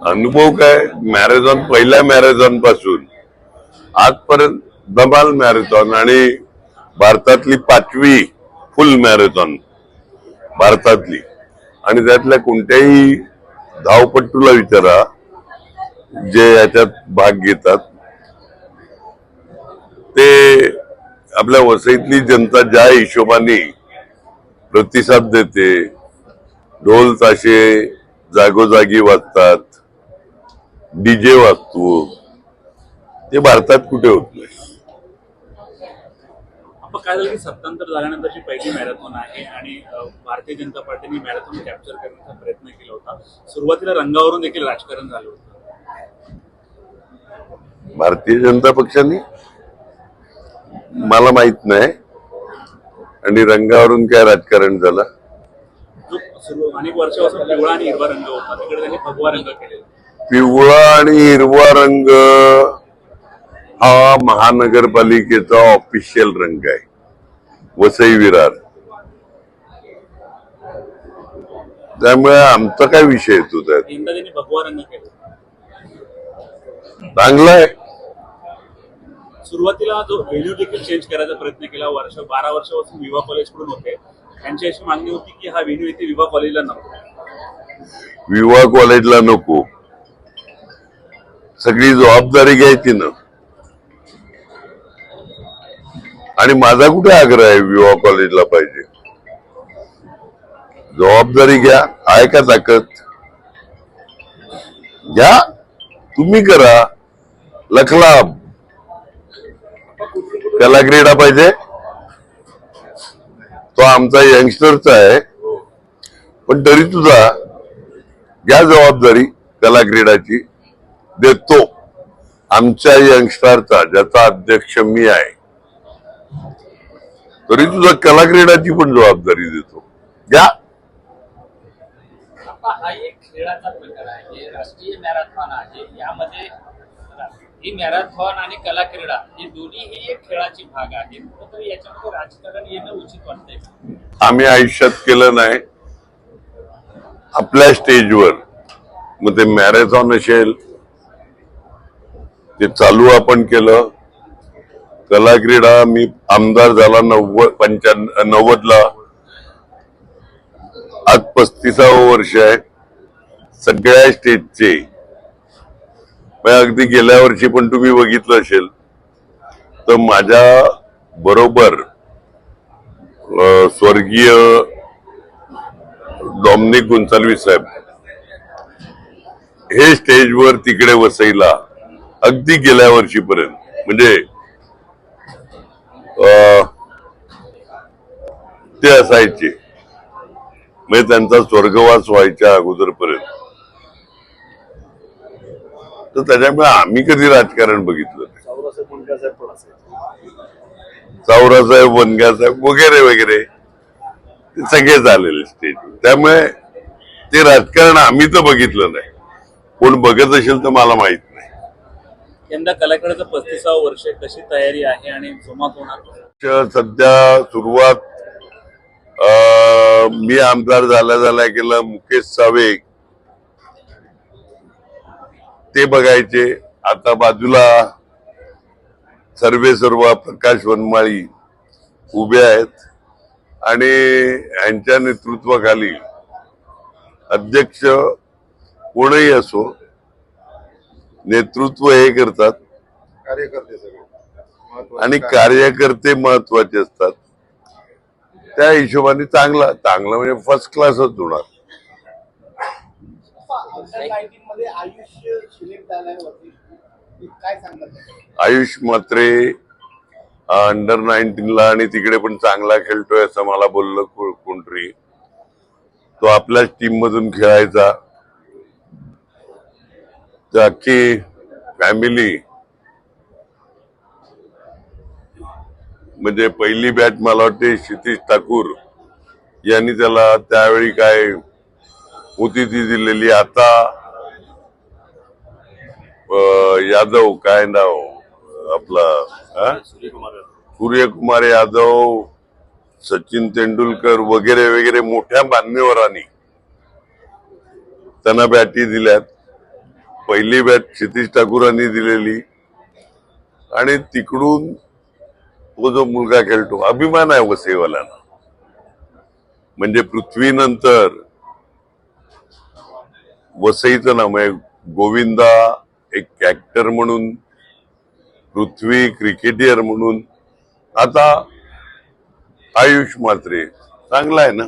अनुभव काय, मॅरेथॉन पहिल्या मॅरेथॉन पासून आजपर्यंत धमाल मॅरेथॉन आणि भारतातली 5वी फुल मॅरेथॉन भारतातली, आणि त्यातल्या कोणत्याही धावपट्टूला विचारा जे याच्यात भाग घेतात, ते आपल्या वसईतली जनता ज्या हिशोबाने प्रतिसाद देते, ढोल ताशे जागोजागी वाजतात, डीजे वाजतो, ते भारतात कुठे होत नाही. काय झालं की सत्तांतर झाल्यानंतरची पहिली मॅरेथॉन आहे आणि भारतीय जनता पार्टीने मॅरेथॉन कॅप्चर करण्याचा प्रयत्न केला होता. सुरुवातीला रंगावरून देखील राजकारण झालं होतं. भारतीय जनता पक्षाने मला माहित नाही, आणि रंगावरून काय राजकारण झालं. जो अनेक वर्षापासून पिवळा आणि हिरवा रंग होता, तिकडे त्यांनी भगवा रंग केलेला. पिवळा आणि हिरवा रंग हा महानगरपालिकेचा ऑफिशियल रंग आहे, वसई विरार. त्यामुळे आमचा काय विषय येतो त्यात. यंदा त्यांनी भगवा रंग केला. चांगला आहे. सुरुवातीला जो व्हेन्यू देखील चेंज करायचा प्रयत्न केला. 12 वर्षापासून विवा कॉलेजकडून होते. त्यांची अशी मागणी होती की हा व्हेन्यू इथे विवा कॉलेजला नको. विवा कॉलेजला नको, सगळी जबाबदारी घ्यायची ना. आणि माझा कुठे आग्रह आहे विवा कॉलेजला पाहिजे. जबाबदारी घ्या, आहे का ताकद घ्या, तुम्ही करा. लखलाभ त्याला क्रीडा पाहिजे, तो आमचा यंगस्टरचा आहे, पण तरी तुझा घ्या जबाबदारी त्याला क्रीडाची. देतो आमच्या यंगस्टरचा, ज्याचा अध्यक्ष मी आहे, तरी तुझा कला क्रीडाची पण जबाबदारी देतो, घ्या. हा एक खेळाचा प्रकार आहे, राष्ट्रीय मॅरेथॉन आहे. यामध्ये ही मॅरेथॉन आणि कला क्रीडा हे दोन्ही एक खेळाची भाग आहे. तर याच्यामध्ये राजकारण येणं उचित वाटतंय. आम्ही आयुष्यात केलं नाही. आपल्या स्टेजवर मग ते मॅरेथॉन असेल, ते चालू आपण केलं. कला क्रीडा मी आमदार झाला 90ला, आज 35वं वर्ष आहे. सगळ्या स्टेजचे, अगदी गेल्या वर्षी पण तुम्ही बघितलं असेल तर माझ्या बरोबर स्वर्गीय डॉमिनिक गोन्साल्विस साहेब हे स्टेजवर तिकडे वसईला अगदी गेल्या वर्षीपर्यंत, म्हणजे ते असायचे, म्हणजे त्यांचा स्वर्गवास व्हायच्या अगोदरपर्यंत. तर त्याच्यामुळे आम्ही कधी राजकारण बघितलं नाही. चावरासाहेब, वनगासाहेब वगैरे वगैरे ते सगळे झालेले स्टेज. त्यामुळे ते राजकारण आम्ही तर बघितलं नाही. कोण बघत असेल तर मला माहित नाही. यंदा कलाक्रीडाचं 35वं वर्ष, कशी तयारी आहे आणि जोमात होणार? सध्या सुरुवात मी आमदार झाल्या केलं. मुकेश सावे ते बघायचे. आता बाजूला सर्व प्रकाश वनमाळी उभे आहेत, आणि यांच्या नेतृत्वाखाली अध्यक्ष कोणही असो, नेतृत्व हे करतात, कार्यकर्ते सगळे, आणि कार्यकर्ते महत्वाचे असतात. त्या हिशोबाने चांगला म्हणजे फर्स्ट क्लासच होणार. आयुष मात्रे अंडर 19ला आणि तिकडे पण चांगला खेळतोय असं मला बोललं कोणतरी. तो आपल्याच टीम मधून खेळायचा. अख्खी फॅमिली, म्हणजे पहिली बॅच मला वाटते क्षितिज ठाकूर यांनी त्याला त्यावेळी काय होती ती दिलेली. आता यादव, काय नाव आपला, सूर्यकुमार यादव, सचिन तेंडुलकर वगैरे वगैरे मोठ्या मान्यवरांनी त्यांना बॅटी दिल्यात. पहिली बॅट क्षितिज ठाकूरांनी दिलेली आणि तिकडून तो जो मुलगा खेळतो, अभिमान आहे वसईवाल्यांना. म्हणजे पृथ्वीनंतर वसईचं नाव आहे. गोविंदा एक ऍक्टर म्हणून, पृथ्वी क्रिकेटियर म्हणून, आता आयुष म्हात्रे. चांगला आहे ना.